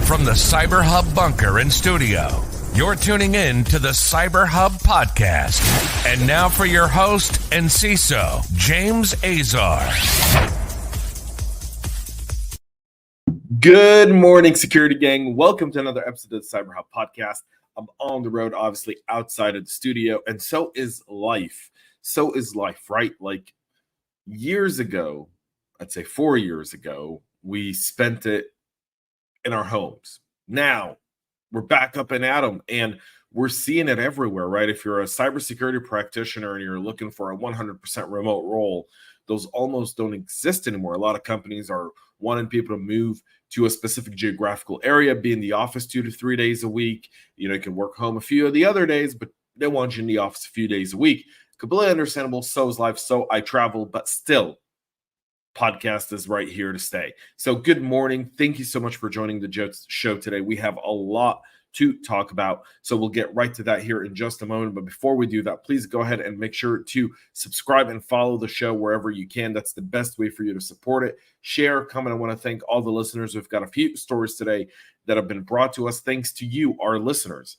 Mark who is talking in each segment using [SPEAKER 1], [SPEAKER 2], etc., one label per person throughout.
[SPEAKER 1] From the CyberHub bunker and studio, you're tuning in to the CyberHub Podcast. And now for your host and CISO, James Azar.
[SPEAKER 2] Good morning, security gang. Welcome to another episode of the CyberHub Podcast. I'm on the road, obviously outside of the studio, and so is life. So is life, right? Like years ago, I'd say 4 years ago, we spent it in our homes. Now we're back up and at them, and we're seeing it everywhere, right? If you're a cybersecurity practitioner and you're looking for a 100% remote role, those almost don't exist anymore. A lot of companies are wanting people to move to a specific geographical area, be in the office 2 to 3 days a week. You can work home a few of the other days, but they want you in the office a few days a week. Completely understandable. So is life. So I travel, but still, podcast is right here to stay. So good morning. Thank you so much for joining the show today. We have a lot to talk about, so we'll get right to that here in just a moment. But before we do that, please go ahead and make sure to subscribe and follow the show wherever you can. That's the best way for you to support it. Share, comment. I want to thank all the listeners. We've got a few stories today that have been brought to us thanks to you, our listeners,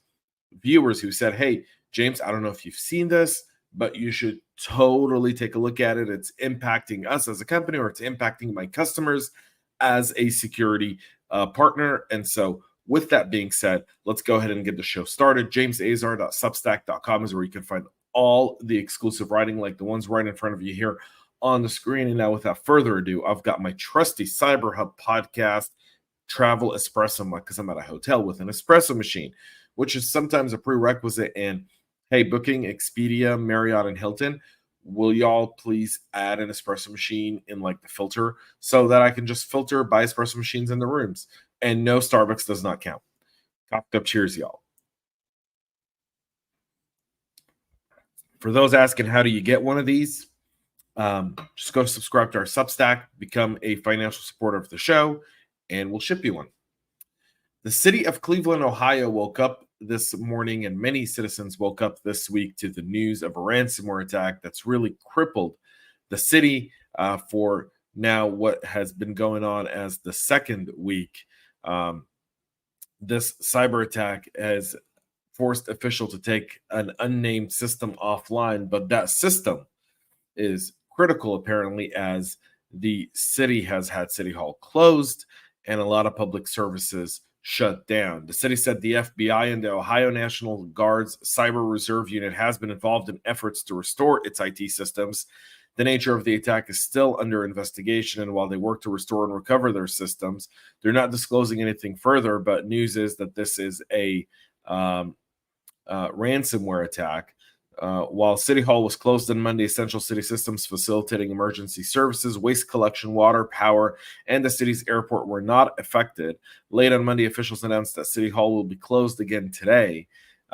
[SPEAKER 2] viewers who said, hey, James, I don't know if you've seen this, but you should totally take a look at it. It's impacting us as a company, or it's impacting my customers as a security partner. And so with that being said, let's go ahead and get the show started. JamesAzar.substack.com is where you can find all the exclusive writing like the ones right in front of you here on the screen. And now without further ado, I've got my trusty CyberHub Podcast travel espresso mug, because I'm at a hotel with an espresso machine, which is sometimes a prerequisite. And hey, booking Expedia, Marriott, and Hilton, will y'all please add an espresso machine in like the filter so that I can just filter by espresso machines in the rooms? And no, Starbucks does not count. Cocked up cheers, y'all. For those asking, how do you get one of these? Just go subscribe to our Substack, become a financial supporter of the show, and we'll ship you one. The city of Cleveland, Ohio woke up this morning, and many citizens woke up this week to the news of a ransomware attack that's really crippled the city for now what has been going on as the second week. This cyber attack has forced officials to take an unnamed system offline, but that system is critical apparently, as the city has had City Hall closed and a lot of public services shut down. The city said the FBI and the Ohio National Guard's Cyber Reserve Unit has been involved in efforts to restore its IT systems. The nature of the attack is still under investigation, and while they work to restore and recover their systems, they're not disclosing anything further. But news is that this is a ransomware attack. While City Hall was closed on Monday, essential city systems facilitating emergency services, waste collection, water, power, and the city's airport were not affected. Late on Monday, officials announced that City Hall will be closed again today.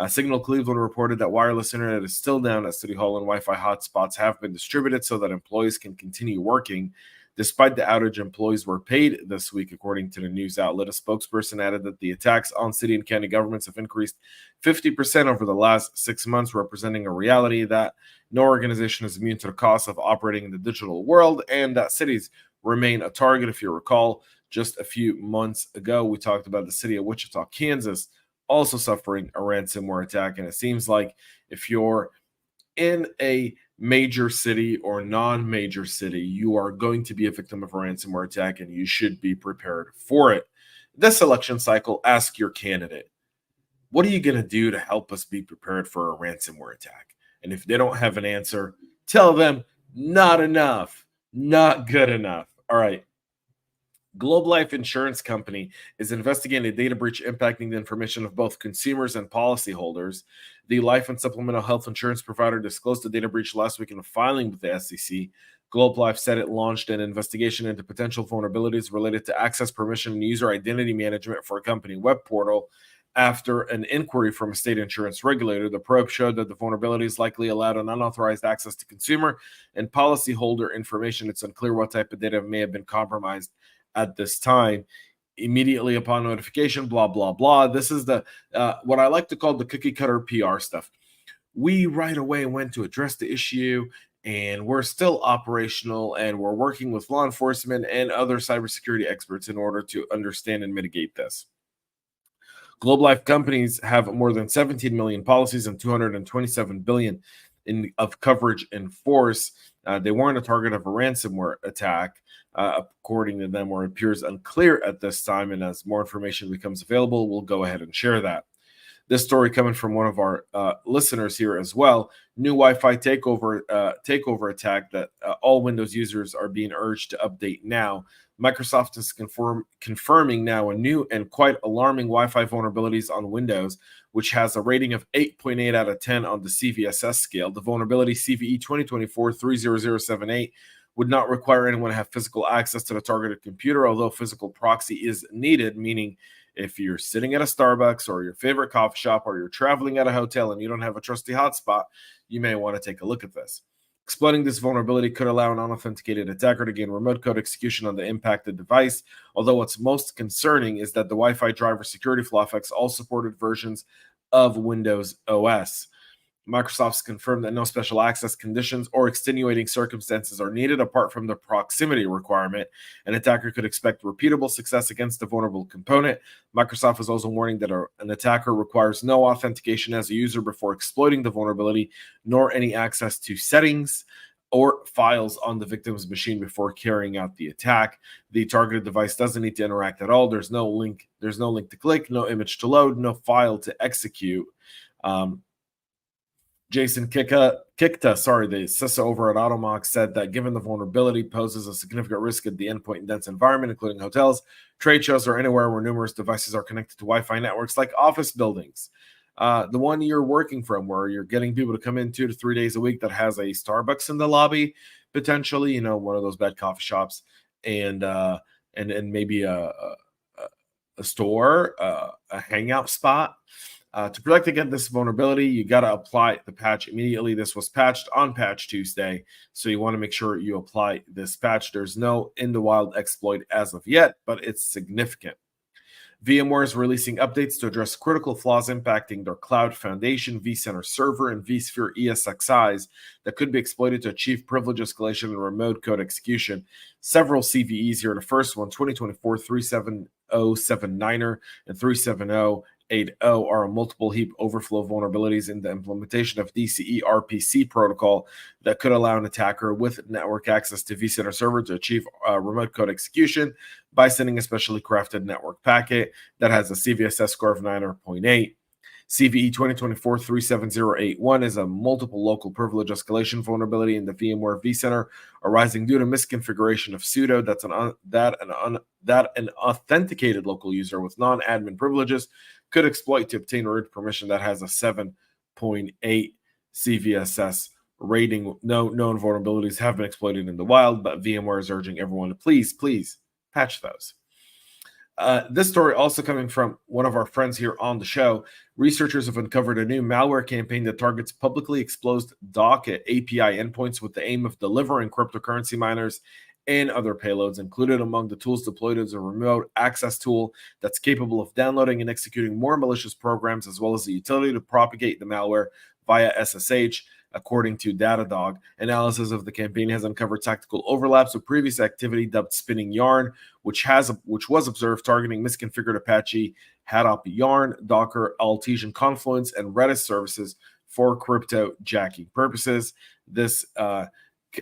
[SPEAKER 2] Signal Cleveland reported that wireless internet is still down at City Hall, and Wi-Fi hotspots have been distributed so that employees can continue working. Despite the outage, employees were paid this week, according to the news outlet. A spokesperson added that the attacks on city and county governments have increased 50% over the last 6 months, representing a reality that no organization is immune to the cost of operating in the digital world, and that cities remain a target. If you recall, just a few months ago, we talked about the city of Wichita, Kansas, also suffering a ransomware attack. And it seems like if you're in a major city or non-major city, you are going to be a victim of a ransomware attack, and you should be prepared for it. This election cycle, ask your candidate, what are you going to do to help us be prepared for a ransomware attack? And if they don't have an answer, tell them not enough, not good enough. All right. Globe Life Insurance Company is investigating a data breach impacting the information of both consumers and policyholders. The life and supplemental health insurance provider disclosed the data breach last week in a filing with the SEC. Globe Life said it launched an investigation into potential vulnerabilities related to access permission and user identity management for a company web portal. After an inquiry from a state insurance regulator, the probe showed that the vulnerabilities likely allowed an unauthorized access to consumer and policyholder information. It's unclear what type of data may have been compromised at this time. Immediately upon notification, blah, blah, blah. This is the what I like to call the cookie cutter PR stuff. We right away went to address the issue, and we're still operational, and we're working with law enforcement and other cybersecurity experts in order to understand and mitigate this. Global life companies have more than 17 million policies and 227 billion of coverage in force. They weren't a target of a ransomware attack, according to them, or it appears unclear at this time. And as more information becomes available, we'll go ahead and share that. This story coming from one of our listeners here as well. New Wi-Fi takeover attack that all Windows users are being urged to update now. Microsoft is confirming now a new and quite alarming Wi-Fi vulnerabilities on Windows, which has a rating of 8.8 out of 10 on the CVSS scale. The vulnerability CVE 2024-30078 would not require anyone to have physical access to the targeted computer, although physical proxy is needed, meaning if you're sitting at a Starbucks or your favorite coffee shop, or you're traveling at a hotel and you don't have a trusty hotspot, you may want to take a look at this. Exploiting this vulnerability could allow an unauthenticated attacker to gain remote code execution on the impacted device, although what's most concerning is that the Wi-Fi driver security flaw affects all supported versions of Windows OS. Microsoft's confirmed that no special access conditions or extenuating circumstances are needed apart from the proximity requirement. An attacker could expect repeatable success against the vulnerable component. Microsoft is also warning that an attacker requires no authentication as a user before exploiting the vulnerability, nor any access to settings or files on the victim's machine before carrying out the attack. The targeted device doesn't need to interact at all. There's no link to click, no image to load, no file to execute. Jason Kikta, the CISO over at Automox, said that given the vulnerability poses a significant risk at the endpoint in dense environment, including hotels, trade shows, or anywhere where numerous devices are connected to Wi-Fi networks like office buildings. The one you're working from, where you're getting people to come in 2 to 3 days a week, that has a Starbucks in the lobby, potentially, one of those bad coffee shops, and maybe a store, a hangout spot. To protect against this vulnerability, you got to apply the patch immediately. This was patched on Patch Tuesday, so you want to make sure you apply this patch. There's no in-the-wild exploit as of yet, but it's significant. VMware is releasing updates to address critical flaws impacting their Cloud Foundation, vCenter Server, and vSphere ESXis that could be exploited to achieve privilege escalation and remote code execution. Several CVEs here. The first one, 2024 37079er and 37080 are multiple heap overflow vulnerabilities in the implementation of DCE RPC protocol that could allow an attacker with network access to vCenter Server to achieve remote code execution by sending a specially crafted network packet that has a CVSS score of 9.8. CVE 2024-37081 is a multiple local privilege escalation vulnerability in the VMware vCenter arising due to misconfiguration of sudo that an authenticated local user with non-admin privileges could exploit to obtain root permission that has a 7.8 CVSS rating. No known vulnerabilities have been exploited in the wild, but VMware is urging everyone to please patch those. This story also coming from one of our friends here on the show. Researchers have uncovered a new malware campaign that targets publicly exposed Docker API endpoints with the aim of delivering cryptocurrency miners and other payloads. Included among the tools deployed is a remote access tool that's capable of downloading and executing more malicious programs, as well as the utility to propagate the malware via SSH. According to Datadog, analysis of the campaign has uncovered tactical overlaps with previous activity dubbed Spinning Yarn, which was observed targeting misconfigured Apache, Hadoop Yarn, Docker, Altition Confluence, and Redis services for crypto jacking purposes. This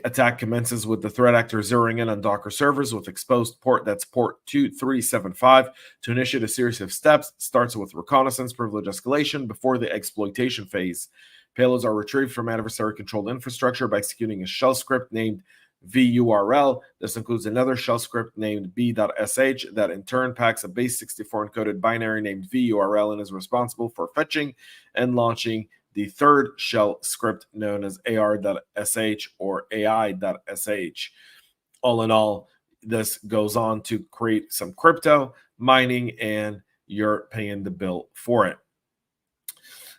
[SPEAKER 2] attack commences with the threat actor zeroing in on Docker servers with exposed port, that's port 2375, to initiate a series of steps. Starts with reconnaissance, privilege escalation before the exploitation phase. Payloads are retrieved from adversary-controlled infrastructure by executing a shell script named VURL. This includes another shell script named b.sh that in turn packs a base64 encoded binary named VURL and is responsible for fetching and launching the third shell script known as ar.sh or ai.sh. All in all, this goes on to create some crypto mining, and you're paying the bill for it.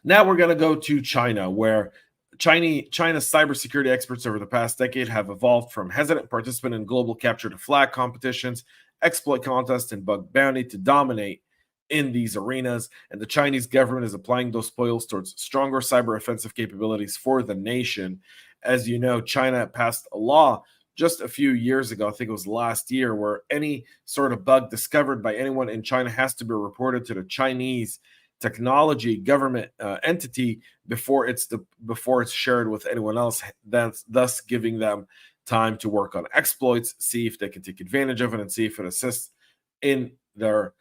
[SPEAKER 2] Now we're going to go to China, where China's cybersecurity experts over the past decade have evolved from hesitant participant in global capture the flag competitions, exploit contests, and bug bounty to dominate in these arenas. And the Chinese government is applying those spoils towards stronger cyber offensive capabilities for the nation. As you know, China passed a law just a few years ago, I think it was last year, where any sort of bug discovered by anyone in China has to be reported to the Chinese technology government entity before it's shared with anyone else, thus giving them time to work on exploits, see if they can take advantage of it, and see if it assists in their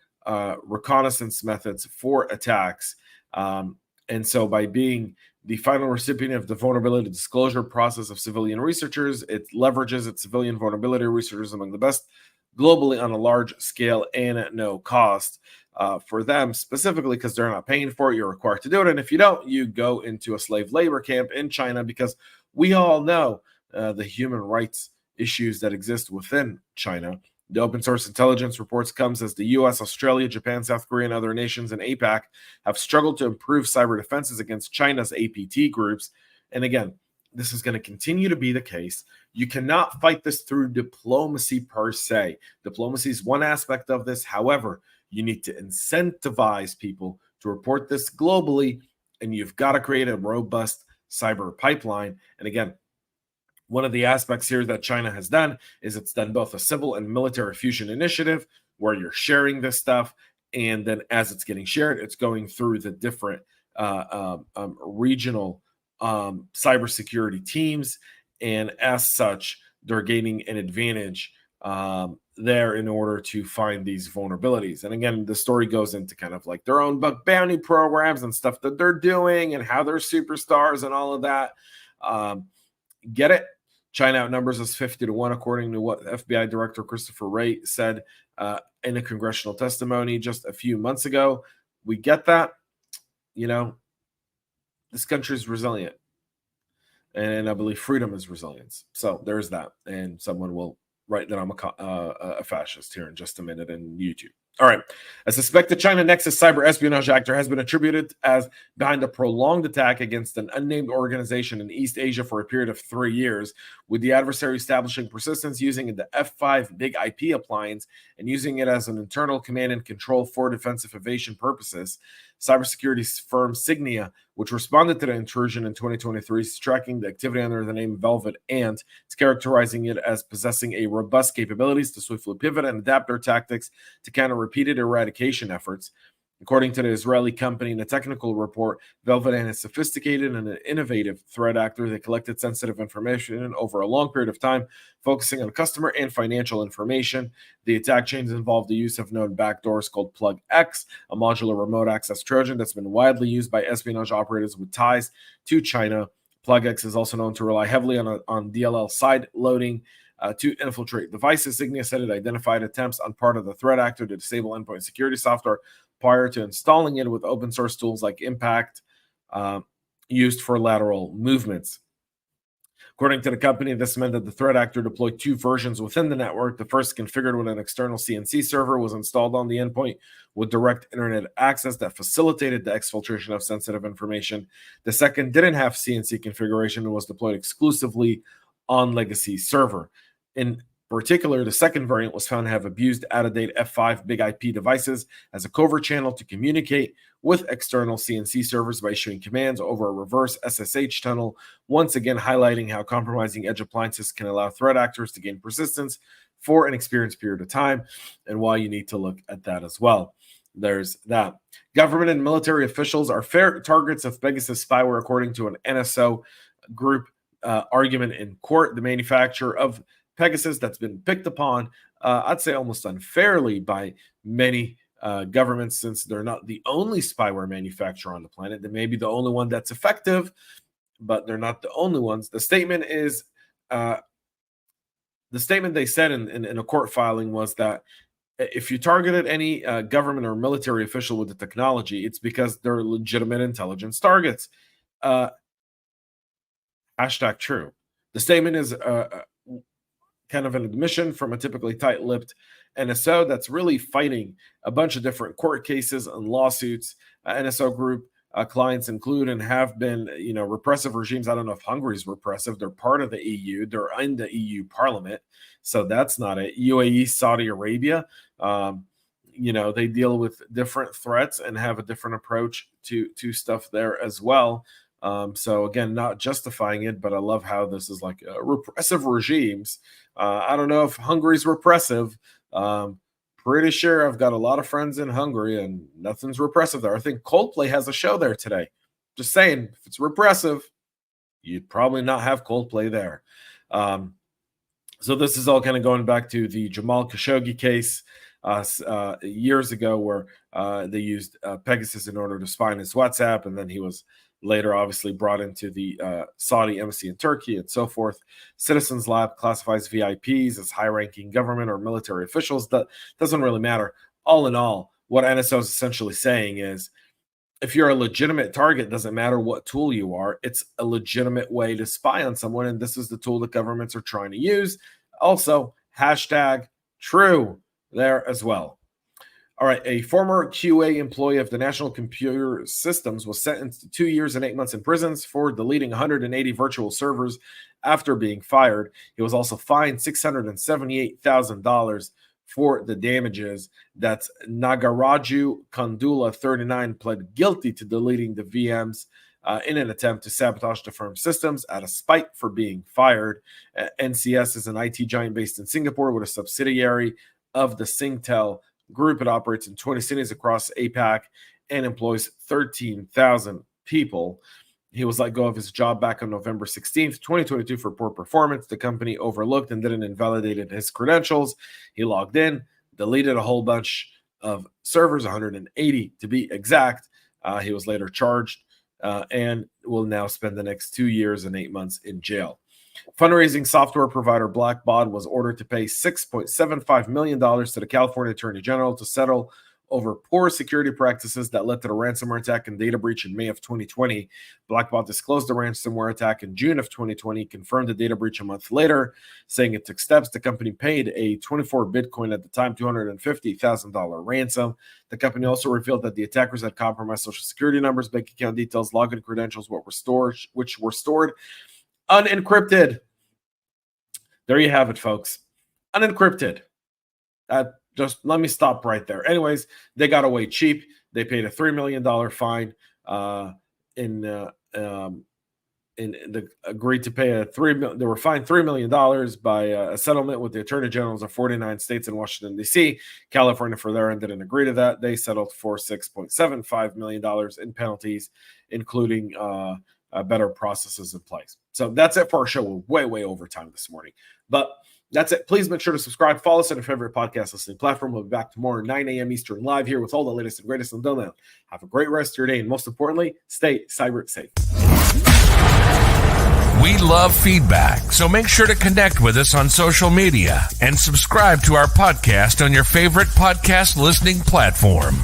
[SPEAKER 2] reconnaissance methods for attacks. And so by being the final recipient of the vulnerability disclosure process of civilian researchers, it leverages its civilian vulnerability researchers among the best globally on a large scale and at no cost for them, specifically because they're not paying for it. You're required to do it. And if you don't, you go into a slave labor camp in China, because we all know the human rights issues that exist within China. The open source intelligence reports comes as the US, Australia, Japan, South Korea, and other nations in APAC have struggled to improve cyber defenses against China's APT groups. And again, this is going to continue to be the case. You cannot fight this through diplomacy per se. Diplomacy is one aspect of this. However, you need to incentivize people to report this globally, and you've got to create a robust cyber pipeline. And again, one of the aspects here that China has done is it's done both a civil and military fusion initiative where you're sharing this stuff, and then as it's getting shared, it's going through the different regional cybersecurity teams, and as such, they're gaining an advantage there in order to find these vulnerabilities. And again, the story goes into kind of like their own bug bounty programs and stuff that they're doing and how they're superstars and all of that. Get it? China outnumbers us 50-1, according to what FBI Director Christopher Wray said in a congressional testimony just a few months ago. We get that. You know, this country is resilient. And I believe freedom is resilience. So there's that. And someone will write that I'm a fascist here in just a minute in YouTube. All right. A suspected China Nexus cyber espionage actor has been attributed as behind a prolonged attack against an unnamed organization in East Asia for a period of 3 years, with the adversary establishing persistence using the F5 Big IP appliance and using it as an internal command and control for defensive evasion purposes. Cybersecurity firm Signia, which responded to the intrusion in 2023, is tracking the activity under the name Velvet Ant. It's characterizing it as possessing a robust capabilities to swiftly pivot and adapt their tactics to counter repeated eradication efforts. According to the Israeli company in a technical report, Velvet Ant is sophisticated and an innovative threat actor that collected sensitive information over a long period of time, focusing on customer and financial information. The attack chains involved the use of known backdoors called Plug X, a modular remote access Trojan that's been widely used by espionage operators with ties to China. Plug X is also known to rely heavily on DLL side loading to infiltrate devices. Signia said it identified attempts on part of the threat actor to disable endpoint security software prior to installing it with open source tools like Impact used for lateral movements. According to the company, this meant that the threat actor deployed 2 versions within the network. The first, configured with an external CNC server, was installed on the endpoint with direct internet access that facilitated the exfiltration of sensitive information. The second didn't have CNC configuration and was deployed exclusively on legacy server. In particular, the second variant was found to have abused out-of-date F5 Big IP devices as a covert channel to communicate with external CNC servers by issuing commands over a reverse SSH tunnel, once again highlighting how compromising edge appliances can allow threat actors to gain persistence for an experienced period of time, and why you need to look at that as well. There's that. Government and military officials are fair targets of Pegasus spyware, according to an NSO group argument in court. The manufacturer of Pegasus that's been picked upon, I'd say almost unfairly, by many governments, since they're not the only spyware manufacturer on the planet. They may be the only one that's effective, but they're not the only ones. The statement is, the statement they said in a court filing was that if you targeted any government or military official with the technology, it's because they're legitimate intelligence targets. Hashtag true. The statement is kind of an admission from a typically tight-lipped NSO that's really fighting a bunch of different court cases and lawsuits. NSO group clients include and have been, repressive regimes. I don't know if Hungary's repressive. They're part of the EU. They're in the EU Parliament, so that's not it. UAE, Saudi Arabia. They deal with different threats and have a different approach to stuff there as well. So again, not justifying it, but I love how this is like repressive regimes. I don't know if Hungary's repressive. Pretty sure I've got a lot of friends in Hungary and nothing's repressive there. I think Coldplay has a show there today. Just saying, if it's repressive, you'd probably not have Coldplay there. So this is all kind of going back to the Jamal Khashoggi case years ago, where they used Pegasus in order to spy on his WhatsApp, and then he was later obviously brought into the Saudi embassy in Turkey and so forth. Citizens Lab classifies VIPs as high-ranking government or military officials. That doesn't really matter. All in all, what NSO is essentially saying is, if you're a legitimate target, doesn't matter what tool you are, it's a legitimate way to spy on someone, and this is the tool that governments are trying to use. Also, hashtag true there as well. All right, a former QA employee of the National Computer Systems was sentenced to 2 years and 8 months in prison for deleting 180 virtual servers after being fired. He was also fined $678,000 for the damages. That's Nagaraju Kandula, 39, pled guilty to deleting the VMs in an attempt to sabotage the firm's systems out of spite for being fired. NCS is an IT giant based in Singapore with a subsidiary of the Singtel Group. It operates in 20 cities across APAC and employs 13,000 people. He was let go of his job back on November 16th, 2022 for poor performance. The company overlooked and didn't invalidate his credentials. He logged in, deleted a whole bunch of servers, 180 to be exact. He was later charged and will now spend the next 2 years and 8 months in jail. Fundraising software provider Blackbaud was ordered to pay $6.75 million to the California Attorney General to settle over poor security practices that led to the ransomware attack and data breach in May of 2020. Blackbaud disclosed the ransomware attack in June of 2020, confirmed the data breach a month later, saying it took steps. The company paid a 24 Bitcoin at the time, $250,000 ransom. The company also revealed that the attackers had compromised social security numbers, bank account details, login credentials, which were stored unencrypted. There you have it, folks. Unencrypted. Just let me stop right there. Anyways, they got away cheap. They paid a $3 million fine. Agreed to pay they were fined $3 million by a settlement with the attorney generals of 49 states and Washington, D.C. California, for their end, didn't agree to that. They settled for $6.75 million in penalties, including better processes in place. So that's it for our show. We're way over time this morning. But that's it. Please make sure to subscribe. Follow us on your favorite podcast listening platform. We'll be back tomorrow, 9 a.m. Eastern, live here with all the latest and greatest. Until then, have a great rest of your day. And most importantly, stay cyber safe.
[SPEAKER 1] We love feedback, so make sure to connect with us on social media and subscribe to our podcast on your favorite podcast listening platform.